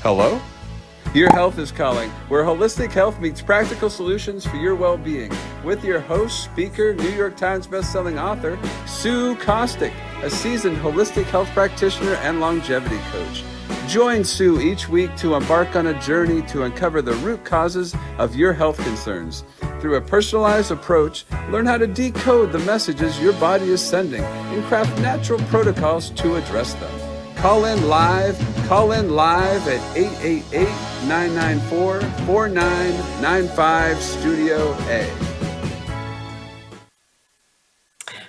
Hello? Your Health is Calling, where holistic health meets practical solutions for your well-being. With your host, speaker, New York Times bestselling author, Sue Kostyk, a seasoned holistic health practitioner and longevity coach. Join Sue each week to embark on a journey to uncover the root causes of your health concerns. Through a personalized approach, learn how to decode the messages your body is sending and craft natural protocols to address them. Call in live at 888-994-4995 Studio A.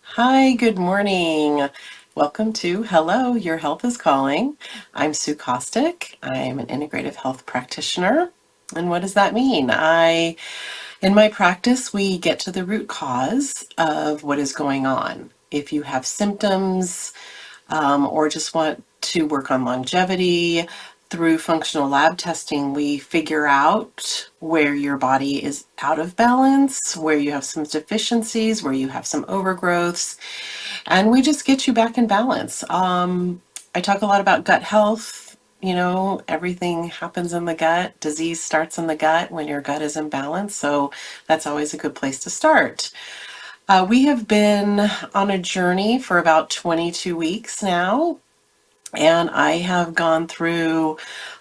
Hi, good morning. Welcome to Hello, Your Health is Calling. I'm Sue Kostyk. I'm an integrative health practitioner. And what does that mean? In my practice, we get to the root cause of what is going on. If you have symptoms, or just want to work on longevity, through functional lab testing, we figure out where your body is out of balance, where you have some deficiencies, where you have some overgrowths, and we just get you back in balance. I talk a lot about gut health. You know, everything happens in the gut. Disease starts in the gut when your gut is in balance. So that's always a good place to start. We have been on a journey for about 22 weeks now, and I have gone through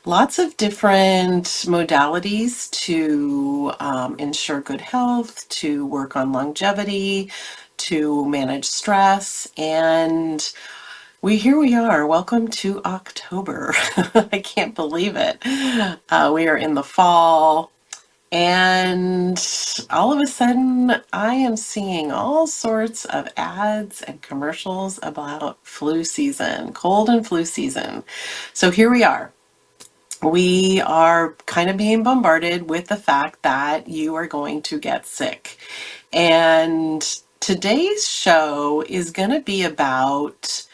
lots of different modalities to ensure good health, to work on longevity, to manage stress, and here we are. Welcome to October. I can't believe it. We are in the fall. And all of a sudden, I am seeing all sorts of ads and commercials about flu season, cold and flu season. So here we are. We are kind of being bombarded with the fact that you are going to get sick. And today's show is going to be about,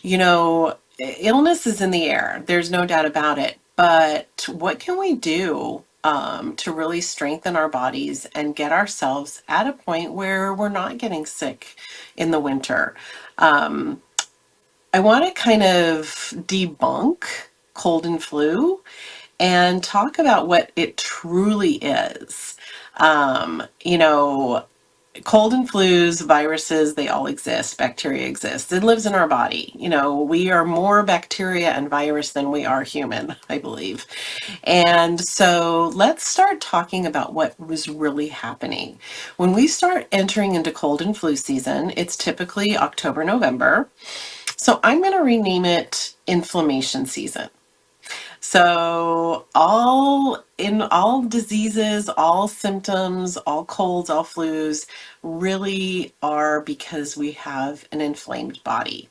illness is in the air. There's no doubt about it. But what can we do to really strengthen our bodies and get ourselves at a point where we're not getting sick in the winter? I want to kind of debunk cold and flu and talk about what it truly is. You know, cold and flus, viruses, they all exist. Bacteria exists. It lives in our body. You know, we are more bacteria and virus than we are human, I believe. And so let's start talking about what was really happening. When we start entering into cold and flu season, it's typically October, November. So I'm going to rename it inflammation season. So all diseases, all symptoms, all colds, all flus really are because we have an inflamed body.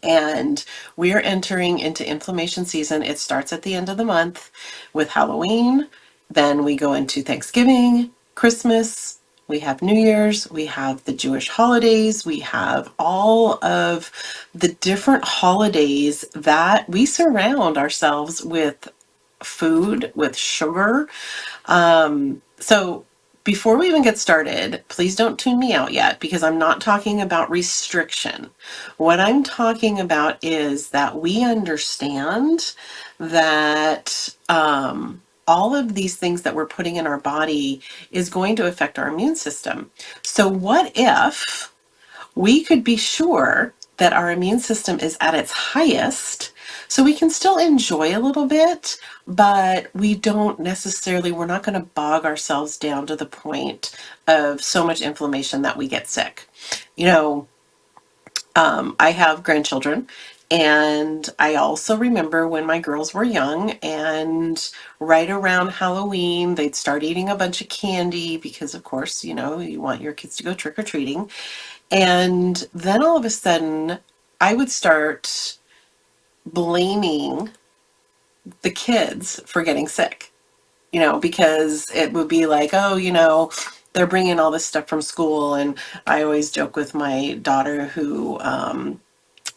And we are entering into inflammation season. It starts at the end of the month with Halloween. Then we go into Thanksgiving, Christmas, we have New Year's, we have the Jewish holidays, we have all of the different holidays that we surround ourselves with food, with sugar. So before we even get started, please don't tune me out yet, because I'm not talking about restriction. What I'm talking about is that we understand that all of these things that we're putting in our body is going to affect our immune system. So what if we could be sure that our immune system is at its highest, so we can still enjoy a little bit, but we're not going to bog ourselves down to the point of so much inflammation that we get sick. I have grandchildren, and I also remember when my girls were young, and right around Halloween, they'd start eating a bunch of candy because, of course, you want your kids to go trick-or-treating. And then all of a sudden, I would start blaming the kids for getting sick, because it would be like, oh, they're bringing all this stuff from school. And I always joke with my daughter, who,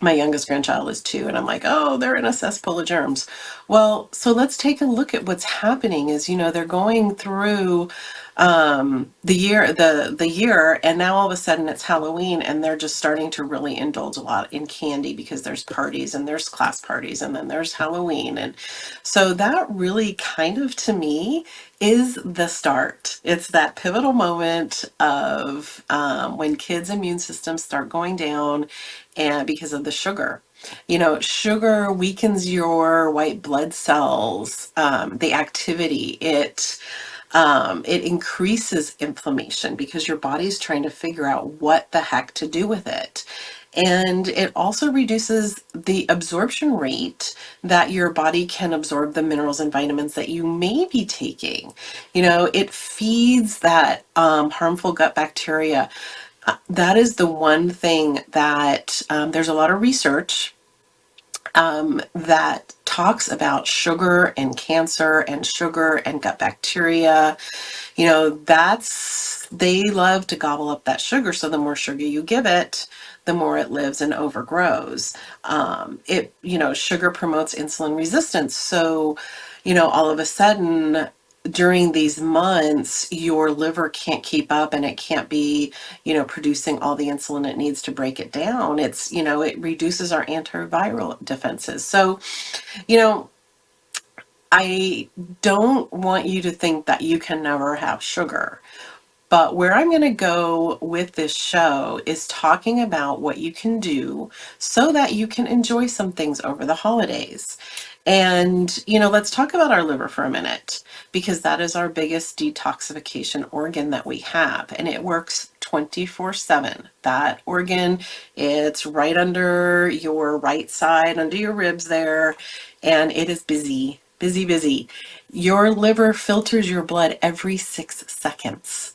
my youngest grandchild is 2, and I'm like, oh, they're in a cesspool of germs. Well, so let's take a look at what's happening is, they're going through the year, and now all of a sudden it's Halloween, and they're just starting to really indulge a lot in candy because there's parties and there's class parties and then there's Halloween. And so that really kind of, to me, is the start. It's that pivotal moment of when kids' immune systems start going down, and because of the sugar. Sugar weakens your white blood cells, the activity. It increases inflammation because your body's trying to figure out what the heck to do with it. And it also reduces the absorption rate that your body can absorb the minerals and vitamins that you may be taking. It feeds that harmful gut bacteria. That is the one thing that there's a lot of research that talks about sugar and cancer and sugar and gut bacteria. They love to gobble up that sugar. So the more sugar you give it, the more it lives and overgrows. Sugar promotes insulin resistance. So, all of a sudden, during these months, your liver can't keep up, and it can't be, producing all the insulin it needs to break it down. It reduces our antiviral defenses. So, you know, I don't want you to think that you can never have sugar. But where I'm going to go with this show is talking about what you can do so that you can enjoy some things over the holidays. And, let's talk about our liver for a minute, because that is our biggest detoxification organ that we have, and it works 24/7. That organ, it's right under your right side, under your ribs there, and it is busy, busy, busy. Your liver filters your blood every 6 seconds.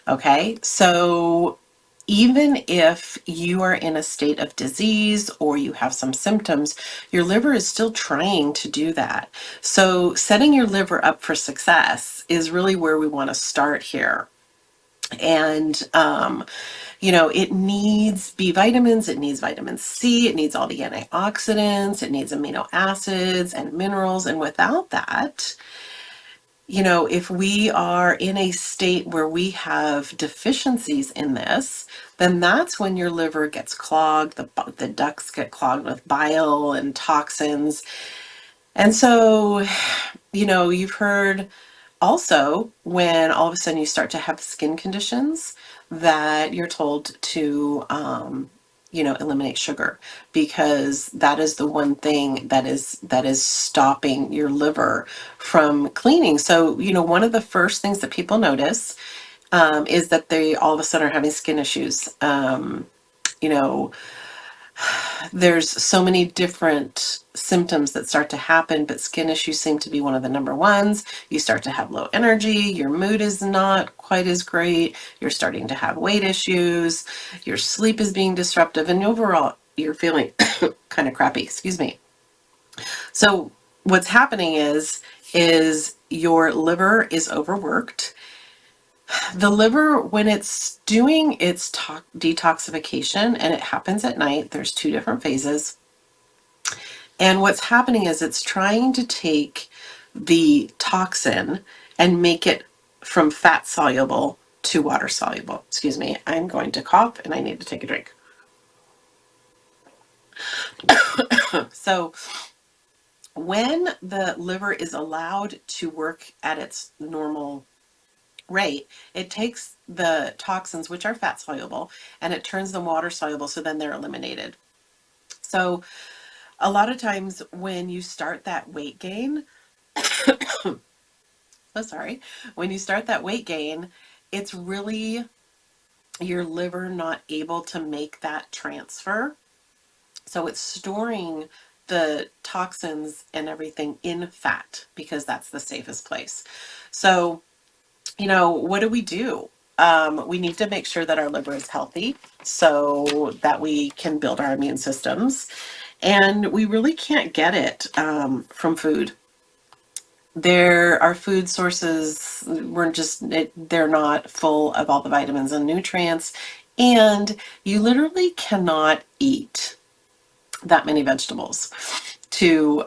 Okay, so even if you are in a state of disease or you have some symptoms, your liver is still trying to do that. So setting your liver up for success is really where we want to start here. And, it needs B vitamins, it needs vitamin C, it needs all the antioxidants, it needs amino acids and minerals. And without that, if we are in a state where we have deficiencies in this, then that's when your liver gets clogged, the ducts get clogged with bile and toxins. And so, you've heard also when all of a sudden you start to have skin conditions that you're told to, eliminate sugar, because that is the one thing that is stopping your liver from cleaning. So, one of the first things that people notice is that they all of a sudden are having skin issues. You know, there's so many different symptoms that start to happen, but skin issues seem to be one of the number ones. You start to have low energy, your mood is not quite as great, you're starting to have weight issues, your sleep is being disruptive, and overall you're feeling kind of crappy, excuse me. So what's happening is your liver is overworked. The liver, when it's doing its detoxification, and it happens at night, there's two different phases. And what's happening is it's trying to take the toxin and make it from fat soluble to water soluble. Excuse me, I'm going to cough and I need to take a drink. So when the liver is allowed to work at its normal rate, it takes the toxins, which are fat soluble, and it turns them water soluble, so then they're eliminated. So a lot of times when you start that weight gain, when you start that weight gain, it's really your liver not able to make that transfer. So it's storing the toxins and everything in fat because that's the safest place. So, what do? We need to make sure that our liver is healthy so that we can build our immune systems. And we really can't get it from food. Our food sources, they're not full of all the vitamins and nutrients. And you literally cannot eat that many vegetables to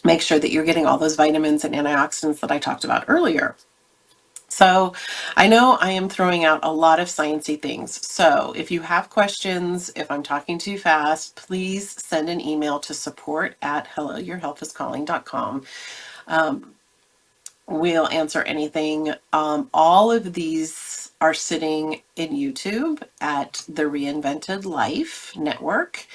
make sure that you're getting all those vitamins and antioxidants that I talked about earlier. So I know I am throwing out a lot of sciencey things. So if you have questions, if I'm talking too fast, please send an email to support@helloyourhealthiscalling.com. We'll answer anything. All of these are sitting in YouTube at the Reinvented Life Network.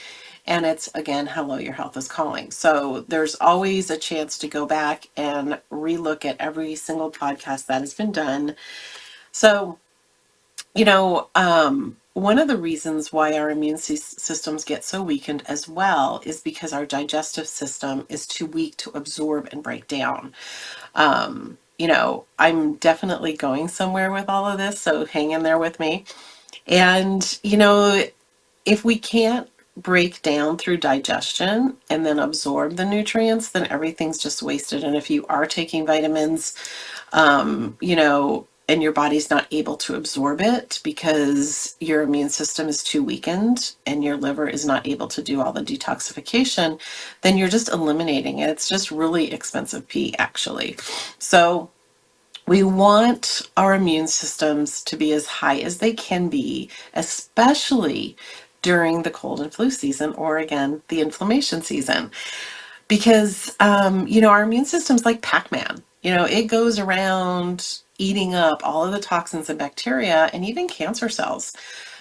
And it's, again, Hello, Your Health is Calling. So there's always a chance to go back and relook at every single podcast that has been done. So, one of the reasons why our immune systems get so weakened as well is because our digestive system is too weak to absorb and break down. I'm definitely going somewhere with all of this, so hang in there with me. And, if we can't break down through digestion and then absorb the nutrients, then everything's just wasted. And if you are taking vitamins, and your body's not able to absorb it because your immune system is too weakened and your liver is not able to do all the detoxification, then you're just eliminating it. It's just really expensive pee, actually. So we want our immune systems to be as high as they can be, especially during the cold and flu season, or again, the inflammation season. Because, our immune system's like Pac-Man. It goes around eating up all of the toxins and bacteria and even cancer cells.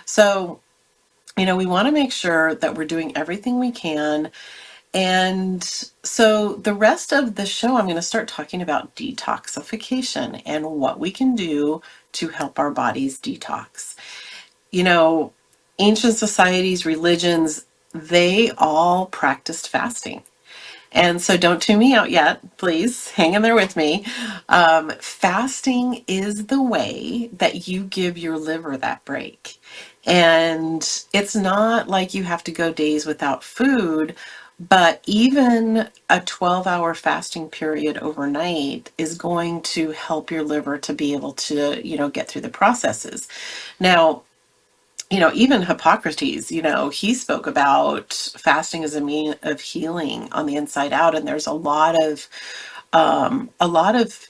So, we want to make sure that we're doing everything we can. And so the rest of the show, I'm going to start talking about detoxification and what we can do to help our bodies detox. Ancient societies, religions, they all practiced fasting. And so don't tune me out yet, please hang in there with me. Fasting is the way that you give your liver that break. And it's not like you have to go days without food, but even a 12-hour fasting period overnight is going to help your liver to be able to, get through the processes. Now, even Hippocrates, he spoke about fasting as a mean of healing on the inside out. And there's a lot of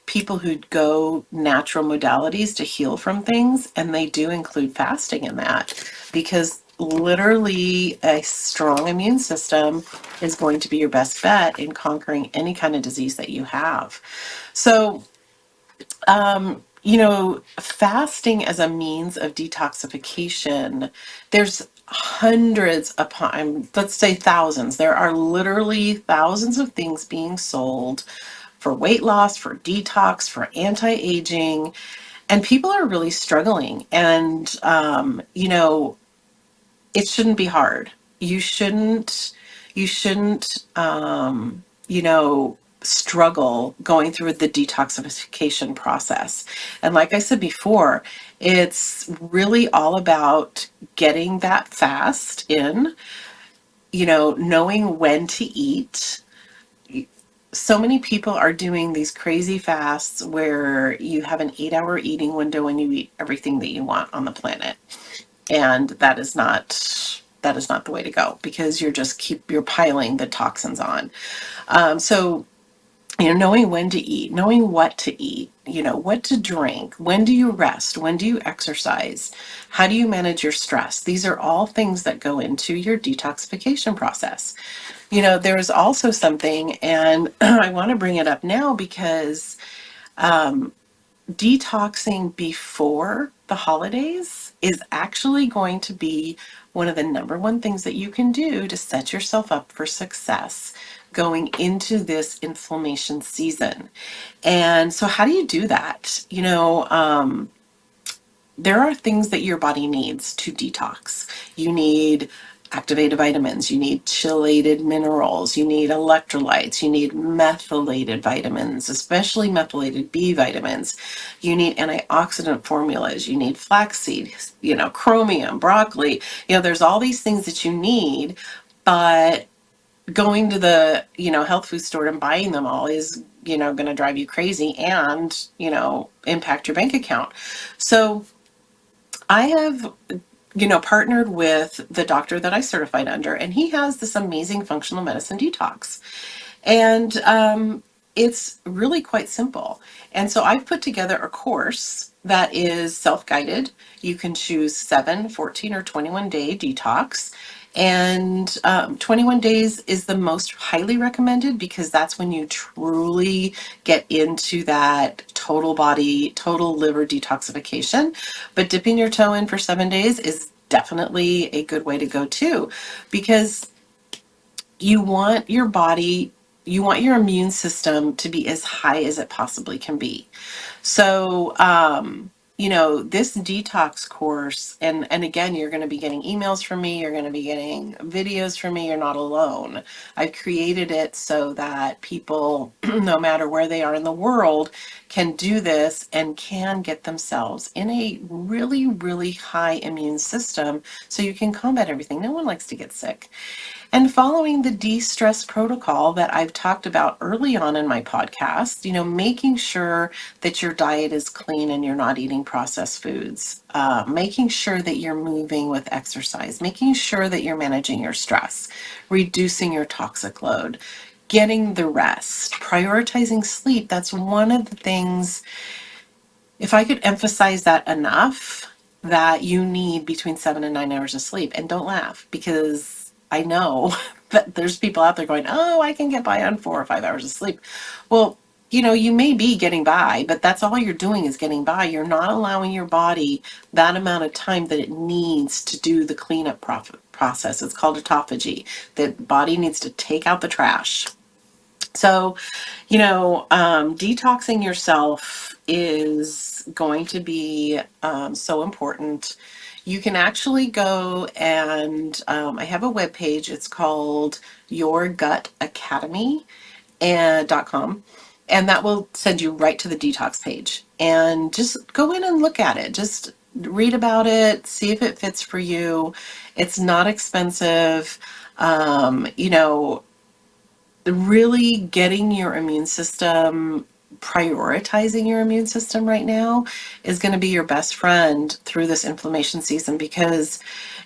people who go natural modalities to heal from things. And they do include fasting in that, because literally a strong immune system is going to be your best bet in conquering any kind of disease that you have. So, fasting as a means of detoxification, there's hundreds upon, let's say thousands. There are literally thousands of things being sold for weight loss, for detox, for anti-aging, and people are really struggling. And, it shouldn't be hard. You shouldn't, struggle going through the detoxification process. And like I said before, it's really all about getting that fast in, knowing when to eat. So many people are doing these crazy fasts where you have an 8-hour eating window and you eat everything that you want on the planet. And that is not the way to go, because you're piling the toxins on. So, knowing when to eat, knowing what to eat, what to drink, when do you rest, when do you exercise, how do you manage your stress? These are all things that go into your detoxification process. There's also something, and I want to bring it up now because detoxing before the holidays is actually going to be one of the number one things that you can do to set yourself up for success going into this inflammation season. And so how do you do that? There are things that your body needs to detox. You need activated vitamins, you need chelated minerals, you need electrolytes, you need methylated vitamins, especially methylated B vitamins. You need antioxidant formulas, you need flaxseed, chromium, broccoli. There's all these things that you need, but going to the, health food store and buying them all is, going to drive you crazy and, impact your bank account. So I have, partnered with the doctor that I certified under, and he has this amazing functional medicine detox. And it's really quite simple. And so I've put together a course that is self-guided. You can choose 7, 14, or 21-day detox. And 21 days is the most highly recommended because that's when you truly get into that total body, total liver detoxification. But dipping your toe in for 7 days is definitely a good way to go too, because you want your body, you want your immune system to be as high as it possibly can be. So, this detox course, and again, you're going to be getting emails from me, you're going to be getting videos from me, you're not alone. I've created it so that people, no matter where they are in the world, can do this and can get themselves in a really, really high immune system so you can combat everything. No one likes to get sick. And following the de-stress protocol that I've talked about early on in my podcast, making sure that your diet is clean and you're not eating processed foods, making sure that you're moving with exercise, making sure that you're managing your stress, reducing your toxic load, getting the rest, prioritizing sleep. That's one of the things, if I could emphasize that enough, that you need between 7 and 9 hours of sleep. And don't laugh, because I know that there's people out there going, oh, I can get by on 4 or 5 hours of sleep. Well, you may be getting by, but that's all you're doing is getting by. You're not allowing your body that amount of time that it needs to do the cleanup process. It's called autophagy. The body needs to take out the trash. So, detoxing yourself is going to be so important. You can actually go and I have a webpage. It's called yourgutacademy.com, and that will send you right to the detox page. And just go in and look at it. Just read about it, see if it fits for you. It's not expensive. Um, you know, really getting your immune system, prioritizing your immune system right now is going to be your best friend through this inflammation season, because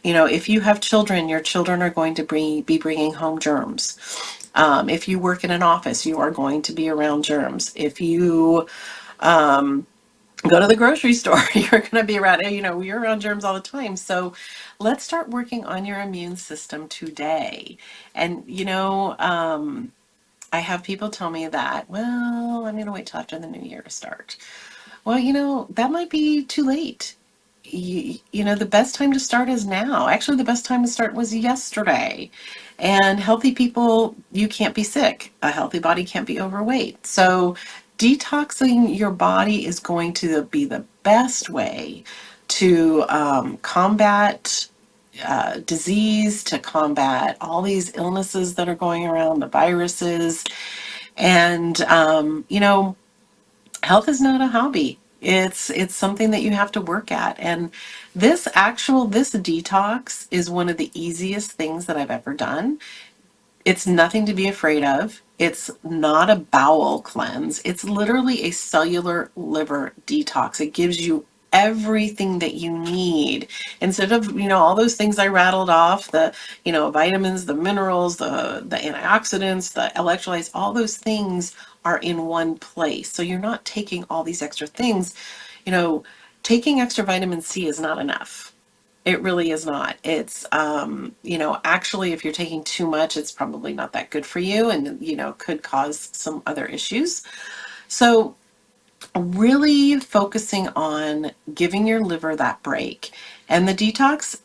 if you have children, your children are going to be bringing home germs. If you work in an office, you are going to be around germs. If you go to the grocery store, you're going to be around, you're around germs all the time. So let's start working on your immune system today. And I have people tell me that, well, I'm going to wait till after the new year to start. Well, that might be too late. The best time to start is now. Actually, the best time to start was yesterday. And healthy people, you can't be sick. A healthy body can't be overweight. So, detoxing your body is going to be the best way to combat disease, to combat all these illnesses that are going around, the viruses. And health is not a hobby. It's something that you have to work at. And this detox is one of the easiest things that I've ever done. It's nothing to be afraid of. It's not a bowel cleanse. It's literally a cellular liver detox. It gives you everything that you need. Instead of, all those things I rattled off, the, vitamins, the minerals, the antioxidants, the electrolytes, all those things are in one place. So you're not taking all these extra things. You know, Taking extra vitamin C is not enough. It really is not. It's, actually, if you're taking too much, it's probably not that good for you, and, could cause some other issues. So, really focusing on giving your liver that break. And the detox,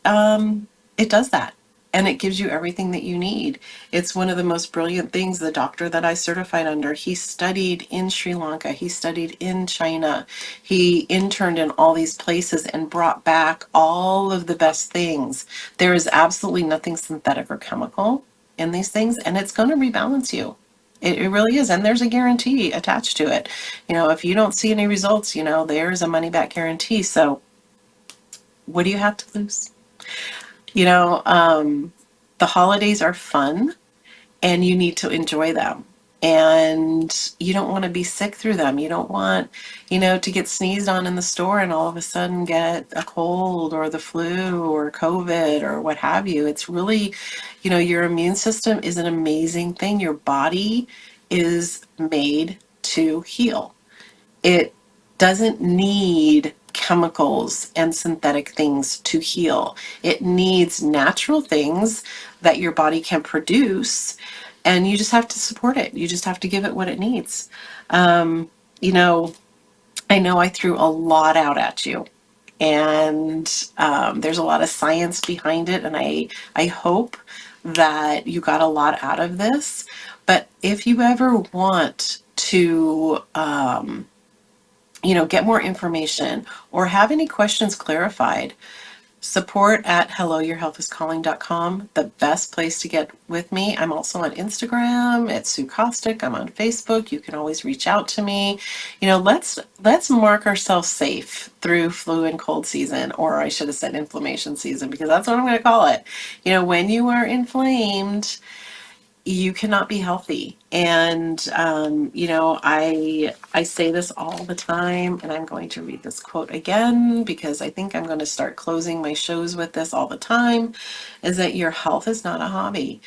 it does that. And it gives you everything that you need. It's one of the most brilliant things. The doctor that I certified under, he studied in Sri Lanka, he studied in China, he interned in all these places and brought back all of the best things. There is absolutely nothing synthetic or chemical in these things, and it's going to rebalance you. It really is. And there's a guarantee attached to it. If you don't see any results, there's a money back guarantee. So what do you have to lose? You know, um, the holidays are fun and you need to enjoy them. and you don't want to be sick through them. You don't want, to get sneezed on in the store and all of a sudden get a cold or the flu or COVID or what have you. It's really, your immune system is an amazing thing. Your body is made to heal. It doesn't need chemicals and synthetic things to heal. It needs natural things that your body can produce, and you just have to support it. You just have to give it what it needs. Um, you know, I know I threw a lot out at you, and there's a lot of science behind it, and I hope that you got a lot out of this. But if you ever want to, get more information or have any questions clarified, support at helloyourhealthiscalling.com, the best place to get with me. I'm also on Instagram at Sue Kostyk. I'm on Facebook. You can always reach out to me. Let's mark ourselves safe through flu and cold season, or I should have said inflammation season, because that's what I'm going to call it. When you are inflamed, you cannot be healthy. And I say this all the time, and I'm going to read this quote again because I think I'm going to start closing my shows with this all the time, is that your health is not a hobby.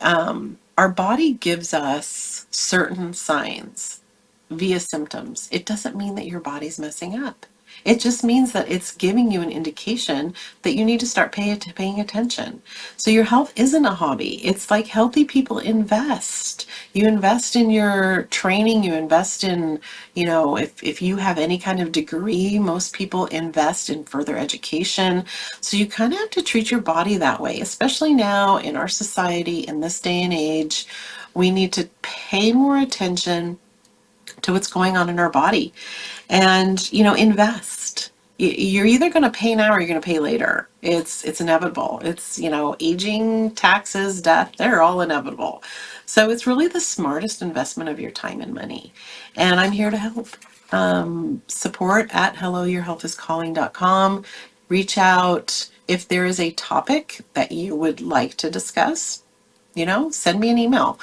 Our body gives us certain signs via symptoms. It doesn't mean that your body's messing up. It just means that it's giving you an indication that you need to start paying attention. So your health isn't a hobby. It's like healthy people invest. You invest in your training, you invest in, if you have any kind of degree, most people invest in further education. So you kind of have to treat your body that way, especially now in our society, in this day and age. We need to pay more attention to what's going on in our body and invest. You're either going to pay now or you're going to pay later. It's inevitable. It's aging, taxes, death, they're all inevitable. So it's really the smartest investment of your time and money, and I'm here to help. Support at helloyourhealthiscalling.com. Reach out if there is a topic that you would like to discuss. Send me an email.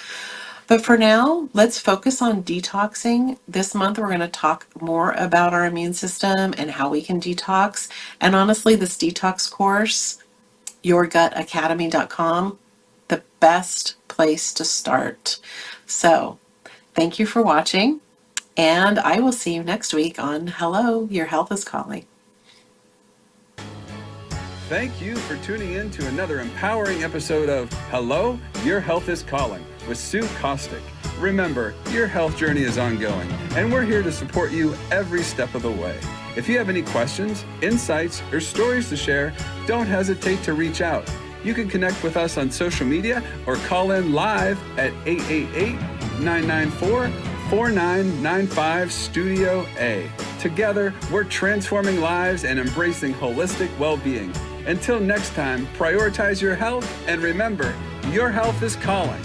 But for now, let's focus on detoxing. This month, we're going to talk more about our immune system and how we can detox. And honestly, this detox course, yourgutacademy.com, the best place to start. So thank you for watching, and I will see you next week on Hello, Your Health is Calling. Thank you for tuning in to another empowering episode of Hello, Your Health is Calling with Sue Kostyk. Remember, your health journey is ongoing, and we're here to support you every step of the way. If you have any questions, insights, or stories to share, don't hesitate to reach out. You can connect with us on social media or call in live at 888-994-4995 Studio A. Together, we're transforming lives and embracing holistic well-being. Until next time, prioritize your health, and remember, your health is calling.